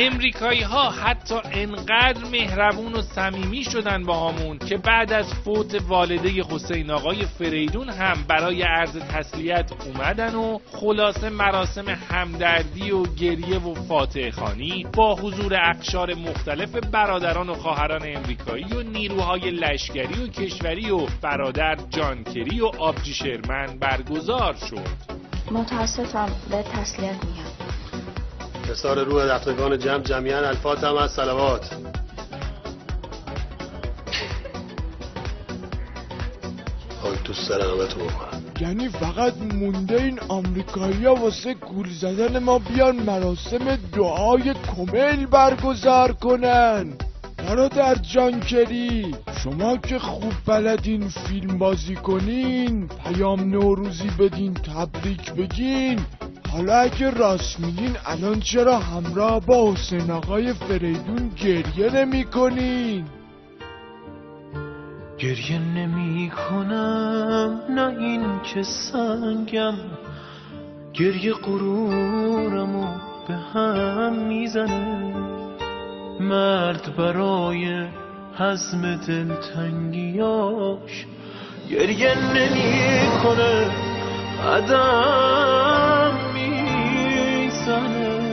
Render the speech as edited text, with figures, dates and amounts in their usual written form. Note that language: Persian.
امریکایی ها حتی انقدر مهربون و صمیمی شدن با همون که بعد از فوت والده حسین آقای فریدون هم برای عرض تسلیت اومدن و خلاصه مراسم همدردی و گریه و فاتحه خوانی با حضور اقشار مختلف برادران و خواهران امریکایی و نیروهای لشکری و کشوری و برادر جان کری و آبجی شرمن برگزار شد. متاسفم، به تسلیت میگم. حصار روح رفتگان جمعیان الفاتحه مع الصلوات. خاک تو سر همتون بکنم. یعنی فقط مونده این آمریکایی‌ها واسه گول زدن ما بیان مراسم دعای کمیل برگزار کنن. برادر جان کری، شما که خوب بلدین فیلم بازی کنین، پیام نوروزی بدین، تبریک بگین، حالا اگه راست میگین الان چرا همراه با حسین آقای فریدون گریه نمی کنین؟ گریه نمی کنم، نه این که سنگم، گریه غرورمو به هم میزنه. مرد برای هضم دلتنگیاش گریه نمی کنه، قدم میزنه.